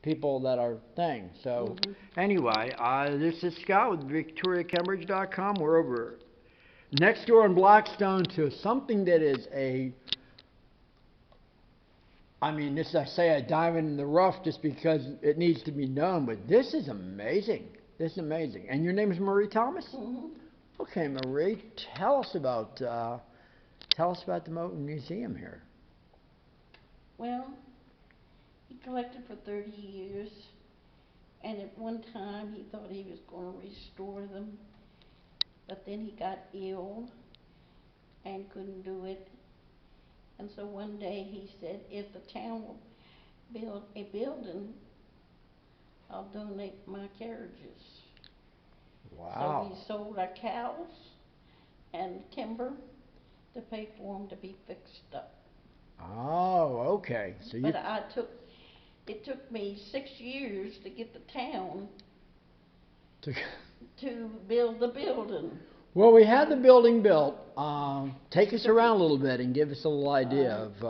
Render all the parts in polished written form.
people that are thing. So Mhm. anyway, this is Scott with VictoriaCambridge.com. We're over next door in Blackstone to something that is this I say a diamond in the rough just because it needs to be known, but this is amazing. This is amazing. And your name is Marie Thomas? Mhm. Okay, Marie, tell us about the museum here. Well, he collected for 30 years, and at one time he thought he was going to restore them, but then he got ill and couldn't do it. And so one day he said, if the town will build a building, I'll donate my carriages. So Wow. we sold our cows and timber to pay for them to be fixed up. Oh, okay. So you But it took me 6 years to get the town took. to build the building. Well, we had the building built. Take us around a little bit and give us a little idea of.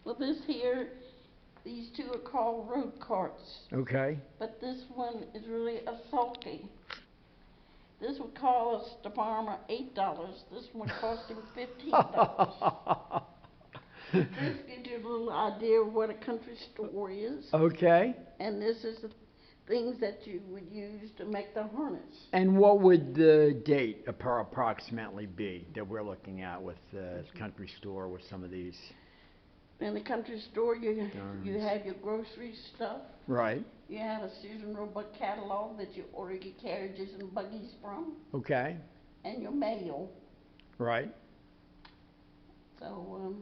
Well, these two are called road carts, Okay. but this one is really a sulky. This would cost the farmer $8. This one would cost him $15. This gives you a little idea of what a country store is. Okay. And this is the things that you would use to make the harness. And what would the date approximately be that we're looking at with the country store with some of these? In the country store, you Darns. have your grocery stuff. Right. You have a Susan Roebuck catalog that you order your carriages and buggies from, Okay. and your mail. Right. So,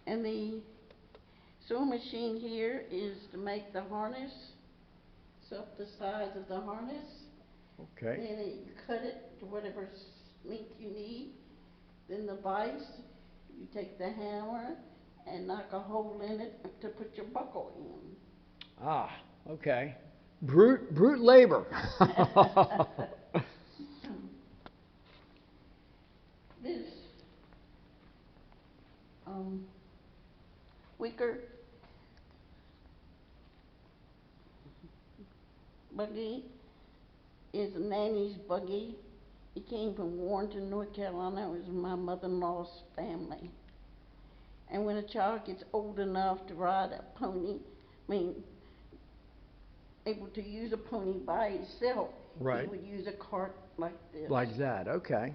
and the sewing machine here is to make the harness, so up the size of the harness. Okay. Then you cut it to whatever length you need. Then the vise, you take the hammer and knock a hole in it to put your buckle in. Ah, okay. Brute labor. This wicker buggy is a nanny's buggy. It came from Warrenton, North Carolina. It was my mother-in-law's family. And when a child gets old enough to ride a pony, able to use a pony by itself, Right. he would use a cart like this. Like that. Okay.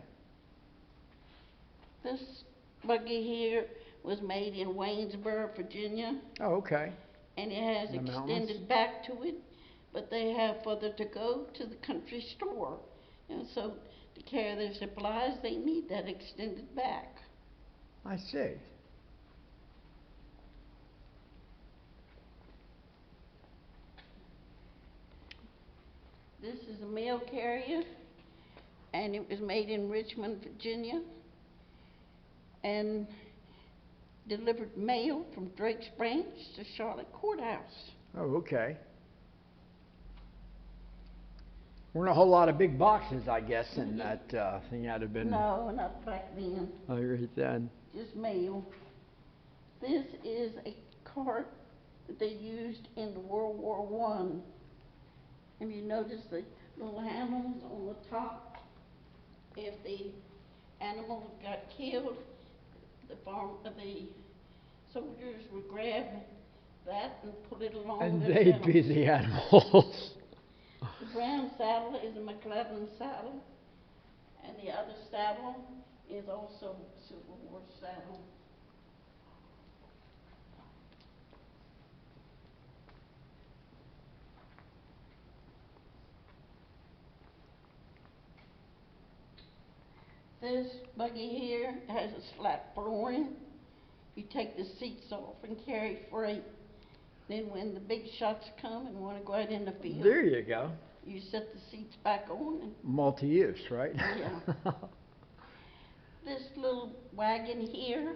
This buggy here was made in Waynesboro, Virginia, Oh, okay. and it has In the mountains? extended back to it, but they have further to go to the country store. And so to carry their supplies, they need that extended back. I see. This is a mail carrier, and it was made in Richmond, Virginia, and delivered mail from Drake's Branch to Charlotte Courthouse. Oh, okay. Weren't a whole lot of big boxes, I guess, in that thing had to have been. No, not back then. Oh, right then. Just mail. This is a cart that they used in World War One. Have you noticed the little handles on the top? If the animal got killed, the soldiers would grab that and put it along And their they'd be belts. the animals. The brown saddle is a McLevin saddle, and the other saddle is also a Civil War saddle. This buggy here has a slat flooring. You take the seats off and carry freight. Then when the big shots come and want to go out in the field, There you go. you set the seats back on and Multi-use, right? yeah. This little wagon here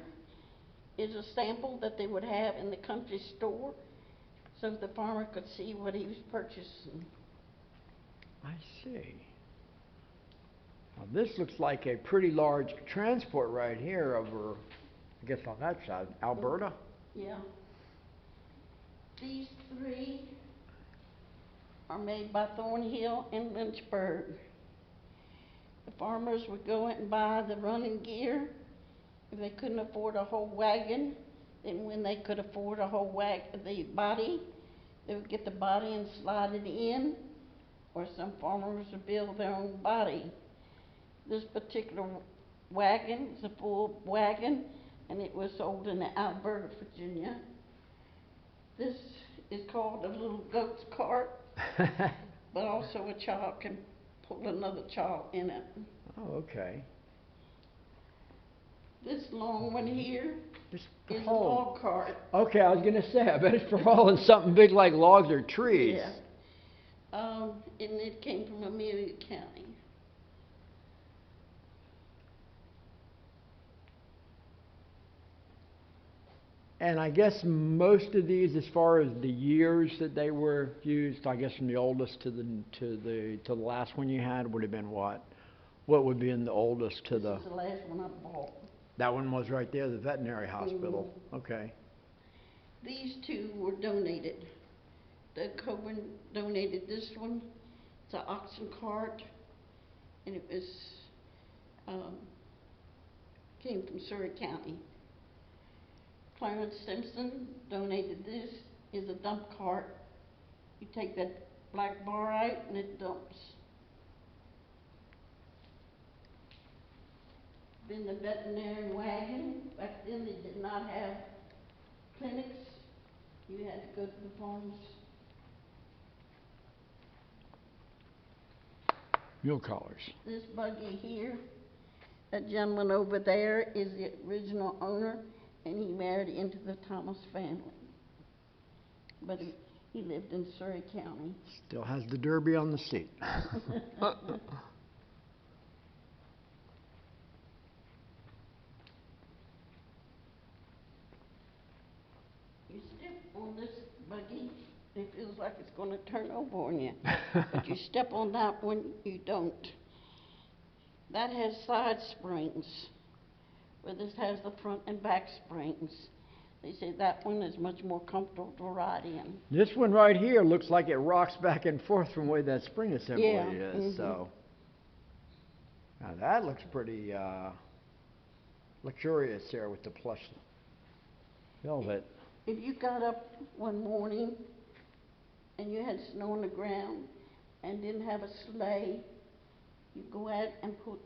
is a sample that they would have in the country store so the farmer could see what he was purchasing. I see. Now this looks like a pretty large transport right here over, I guess on that side, Alberta. Yeah. are made by Thornhill and Lynchburg. The farmers would go and buy the running gear. If they couldn't afford a whole wagon, then when they could afford a whole the body, they would get the body and slide it in, or some farmers would build their own body. This particular wagon is a full wagon, and it was sold in Alberta, Virginia. This is called a little goat's cart, but also a child can pull another child in it. Oh, okay. This long one here Just is a haul. log cart. Okay, I was gonna say, I bet it's for hauling something big like logs or trees. Yeah. And it came from Amelia County. And I guess most of these, as far as the years that they were used, I guess from the oldest to the last one you had would have been what? What would be in the oldest to This is the last one I bought. That one was right there, the veterinary hospital. Okay. These two were donated. Doug Coburn donated this one. It's an oxen cart, and it was came from Surrey County. Clarence Simpson donated this. Is a dump cart. You take that black bar out and it dumps. Then the veterinary wagon. Back then they did not have clinics. You had to go to the farms. Mule collars. This buggy here, that gentleman over there is the original owner, and he married into the Thomas family. But he lived in Surrey County. Still has the derby on the seat. You step on this buggy, it feels like it's going to turn over on you. But you step on that one, you don't. That has side springs, where this has the front and back springs. They say that one is much more comfortable to ride in. This one right here looks like it rocks back and forth from the way that spring assembly Yeah, is. So now that looks pretty luxurious there with the plush velvet. If you got up one morning and you had snow on the ground and didn't have a sleigh, you go out and pull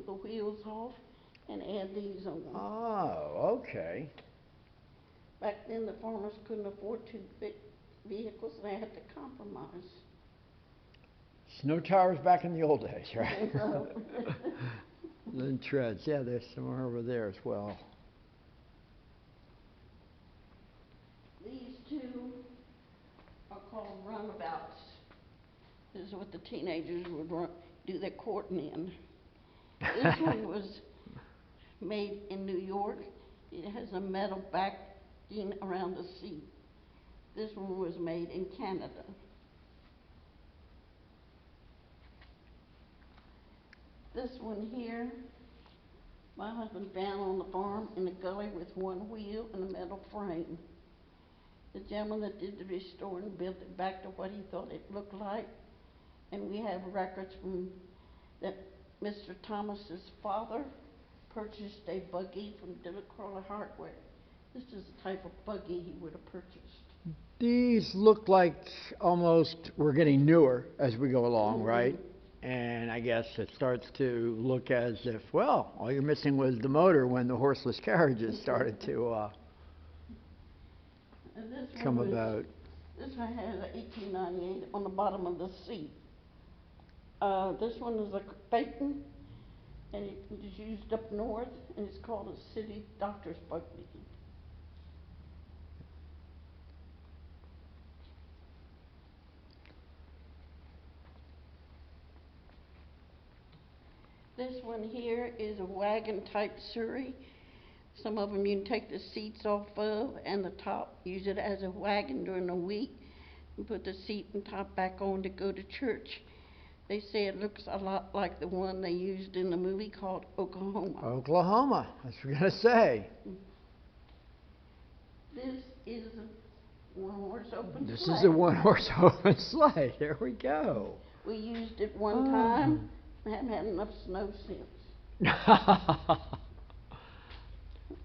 the wheels off and add these on. Oh, okay. Back then, the farmers couldn't afford two big vehicles, they had to compromise. Snow tires back in the old days, right? Then treads. Yeah, there's some more over there as well. These two are called runabouts. This is what the teenagers would do their courting in. This one was made in New York. It has a metal backing around the seat. This one was made in Canada. This one here, my husband found on the farm in a gully with one wheel and a metal frame. The gentleman that did the restoring built it back to what he thought it looked like. And we have records from that Mr. Thomas's father purchased a buggy from Dillacroix Hardware. This is the type of buggy he would have purchased. These look like almost we're getting newer as we go along, right? And I guess it starts to look as if, well, all you're missing was the motor when the horseless carriages started to And this come one about. This one has a 1898 on the bottom of the seat. This one is a Phaeton, and it is used up north, and it's called a city doctor's buggy. This one here is a wagon type Surrey. Some of them you can take the seats off of and the top, use it as a wagon during the week, and put the seat and top back on to go to church. They say it looks a lot like the one they used in the movie called Oklahoma. Oklahoma, I was going to say. This is one-horse open This sleigh. is a one-horse open sleigh. There we go. We used it one Oh. time, I haven't had enough snow since.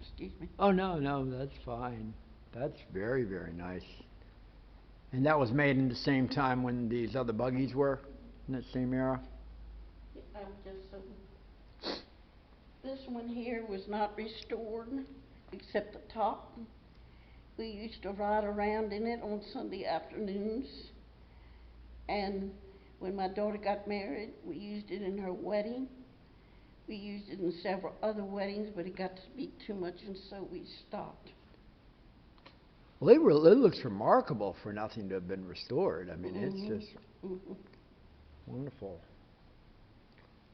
Excuse me. Oh, no, no, that's fine. That's very, very nice. And that was made in the same time when these other buggies were, in that same era? I would guess so. This one here was not restored, except the top. We used to ride around in it on Sunday afternoons. And when my daughter got married, we used it in her wedding. We used it in several other weddings, but it got to be too much, and so we stopped. Well, it looks remarkable for nothing to have been restored. I mean, it's just Mhm. wonderful.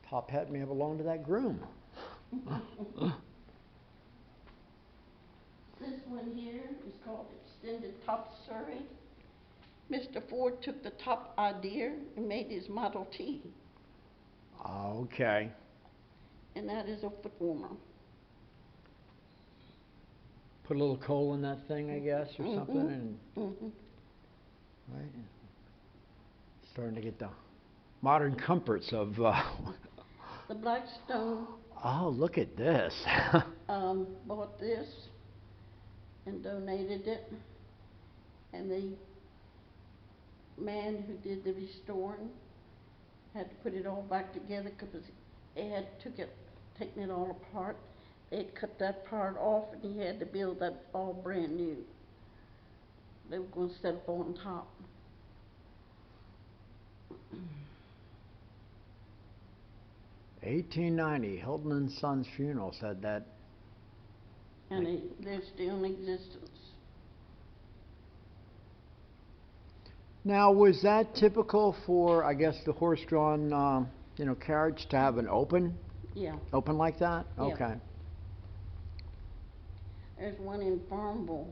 Top hat may have belonged to that groom. This one here is called Extended Top Surrey. Mr. Ford took the top idea and made his Model T, Okay. and that is a foot warmer. Put a little coal in that thing, I guess, or something, and Mhm. right. Starting to get the modern comforts of. The Blackstone Oh, look at this. bought this and donated it, and the man who did the restoring had to put it all back together because they had taken it all apart. They had cut that part off, and he had to build that all brand new. They were going to set up on top. 1890, Hilton and Sons Funeral said that. And they're still in existence. Now, was that typical for, I guess, the horse-drawn, carriage to have an open Yeah. like that? Yeah. Okay. There's one in Farmville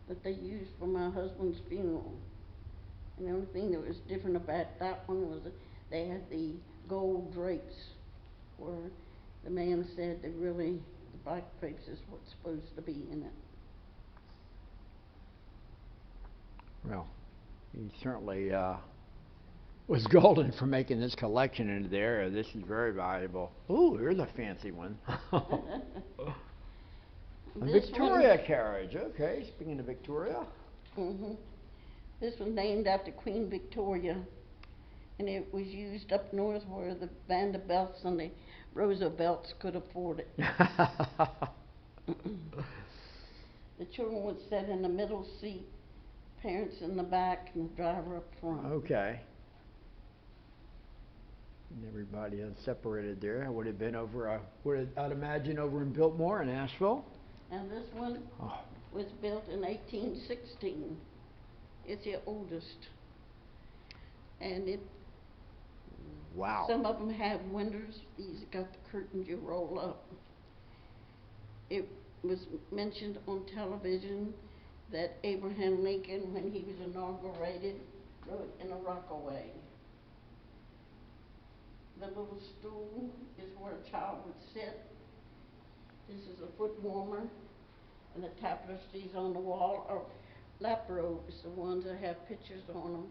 that they used for my husband's funeral. And the only thing that was different about that one was that they had the gold drapes, where the man said that really the black drapes is what's supposed to be in it. Well, he certainly was golden for making this collection into the area. This is very valuable. Ooh, here's a fancy one. A This Victoria carriage. Okay, speaking of Victoria. This was named after Queen Victoria, and it was used up north where the Vanderbilts and the Roosevelts could afford it. The children would sit in the middle seat, parents in the back, and the driver up front. Okay. And everybody is separated there. I would have been over, I'd imagine over in Biltmore in Asheville. And this one Oh, was built in 1816. It's the oldest. And wow. some of them have windows. These got the curtains you roll up. It was mentioned on television that Abraham Lincoln, when he was inaugurated, rode in a rockaway. The little stool is where a child would sit. This is a foot warmer, and the tapestries on the wall are lap robes, the ones that have pictures on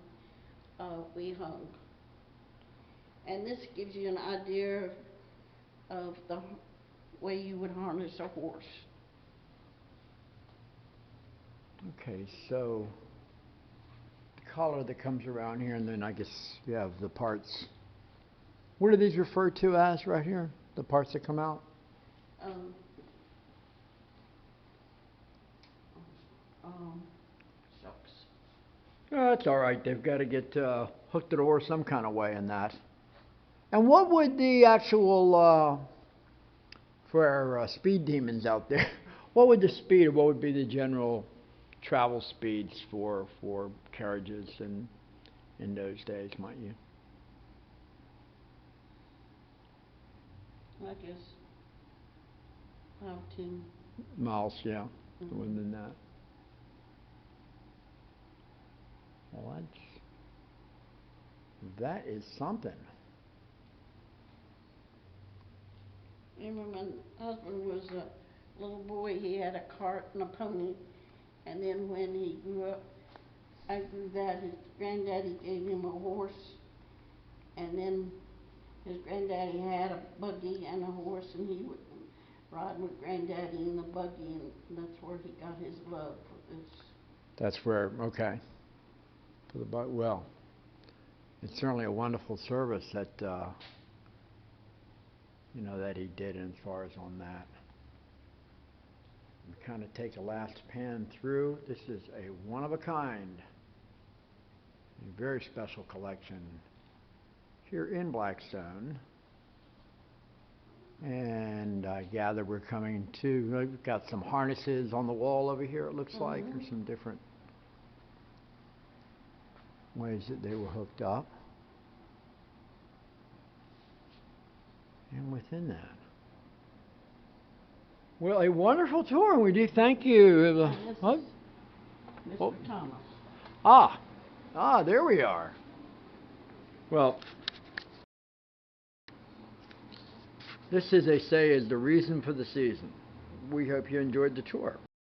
them. We hung. And this gives you an idea of the way you would harness a horse. Okay, so the collar that comes around here, and then I guess you have the parts. What are these referred to as right here? The parts that come out? Um, Shucks. Oh, that's all right. They've got to get hooked to the horse some kind of way in that. And what would the actual, for our speed demons out there, what would the speed, or what would be the general travel speeds for carriages in those days, might you? I guess 5, 10. Miles, yeah, Mhm. more than that. Well, that is something. Remember, my husband was a little boy. He had a cart and a pony, And then when he grew up, after that, his granddaddy gave him a horse, and then his granddaddy had a buggy and a horse, and he would ride with granddaddy in the buggy, and that's where he got his love for this. That's where, okay. Well, it's certainly a wonderful service that, that he did as far as on that. We kind of take a last pan through. This is a one of a kind, a very special collection here in Blackstone. And I gather we're coming to, we've got some harnesses on the wall over here, it looks like. There's some different ways that they were hooked up. And within that. Well, a wonderful tour, and we do thank you. And this Huh? is Mr. Oh. Thomas. There we are. Well, this, as they say, is the reason for the season. We hope you enjoyed the tour.